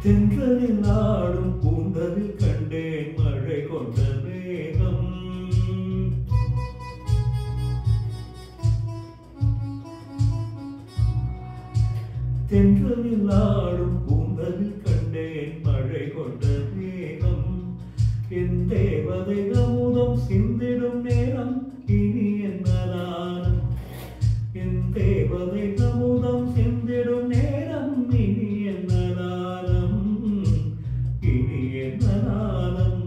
தென்றலில் ஆடும் பூந்தலில் கண்டேன் மழை கொண்ட மேகம். தென்றலில் ஆடும் பூந்தலில் கண்டேன் மழை கொண்ட மேகம். என் தேவதை அமுதம் சிந்திடும் நேரம் இனி என்ன நாளும். என் தேவதை அமுதம் சிந்திடும் நேரம் இனி என்ன நாளும். இனி என்ன நாளும்.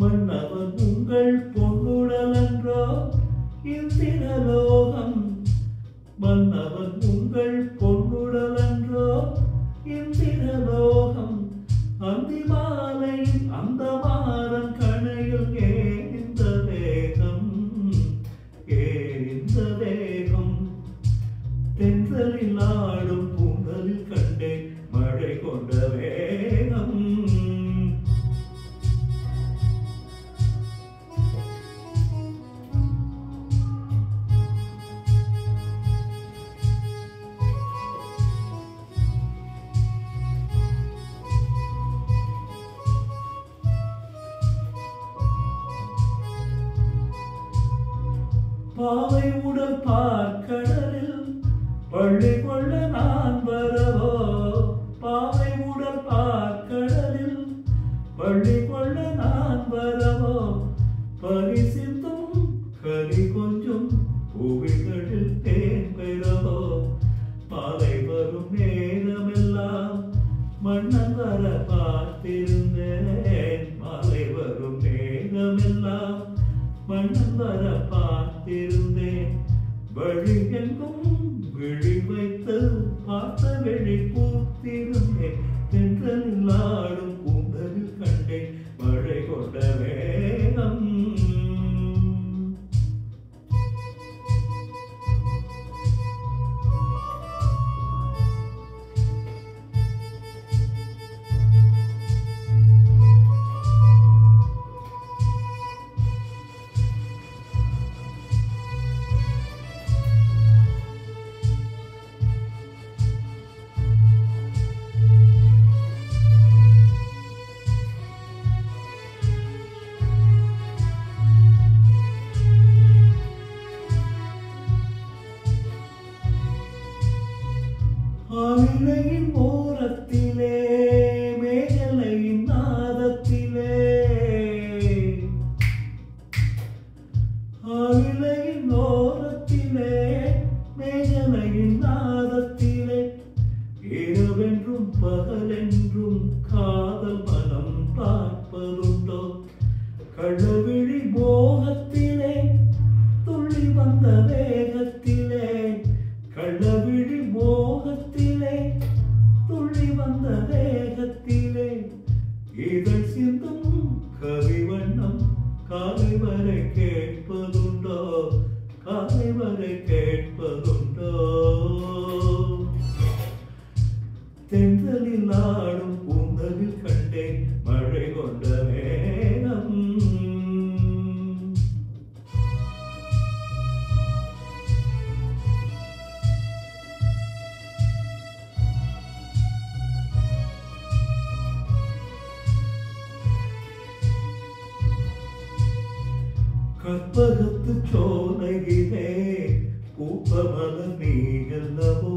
மன்னவன் உங்கள் பொன்னுடல் என்றோ இந்திரலோகம். மன்னவன் உங்கள் பொன்னுடல் என்றோ இந்திரலோகம். அந்தி மாலையில் அந்த மாறன் கணையில் ஏன் இந்த வேகம். ஏன் இந்த வேகம். தென்றலில் ஆடும் பூந்தலில் கண்டேன் மழை கொண்ட வேகம். பாவை உடல் பார்க்கடலில் பள்ளி கொள்ள நான் வரவோ. பாவை உடல் பார்க்கடலில் பள்ளி கொள்ள நான் வரவோ. பரிசித்தும் கரி கொஞ்சம் புவிகளில் தேன் பெறவோ. மாலை வரும் நேரமெல்லாம் மன்னன் வர பார்த்திருந்தேன். மாலை வரும் நேரமெல்லாம் மன்னன் வர பார்த்திருந்தேன். வழி எங்கும் விழி வைத்து பார்த்த வெளி பூத்திருந்தேன். தென்றலில் ஆடும் பூந்தலில் கண்டேன் மழை கொண்ட வேகம். ஆலிலையின் ஓரத்திலே மேகலையின் நாதத்திலே. ஆலிலையின் ஓரத்திலே மேகலையின் நாதத்திலே. இரவென்றும் பகலென்றும் காதல் மனம் பார்ப்பதுண்டோ. கள்ளவிழி மோகத்திலே துள்ளி வந்த வேகத்திலே. கள்ளவிழி மோகத்திலே துள்ளி வந்த வேகத்திலே. இதழ் சிந்தும் கவி வண்ணம் காலை வரை கேட்பதுண்டோ. காலை வரை கேட்பதுண்டோ. தென்றலில் ஆடும் பூந்தலில் கண்டேன் மழை கொண்ட வேகம். கற்பகத்து சோலையிலே பூப்பமல நீயல்லவோ.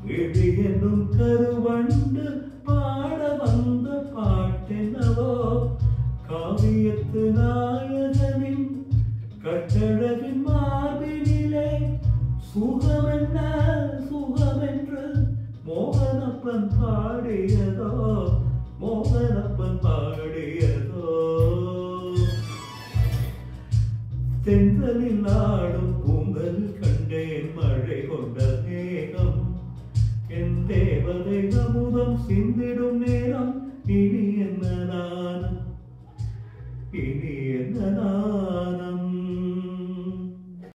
விழி என்னும் கருவண்டு பாட வந்த பாட்டெனவோ. காவியத்து நாயகனின் கட்டழகின் மார்பினிலே சுகமென்ன சுகமென்று மோகனப்பன் பாடிய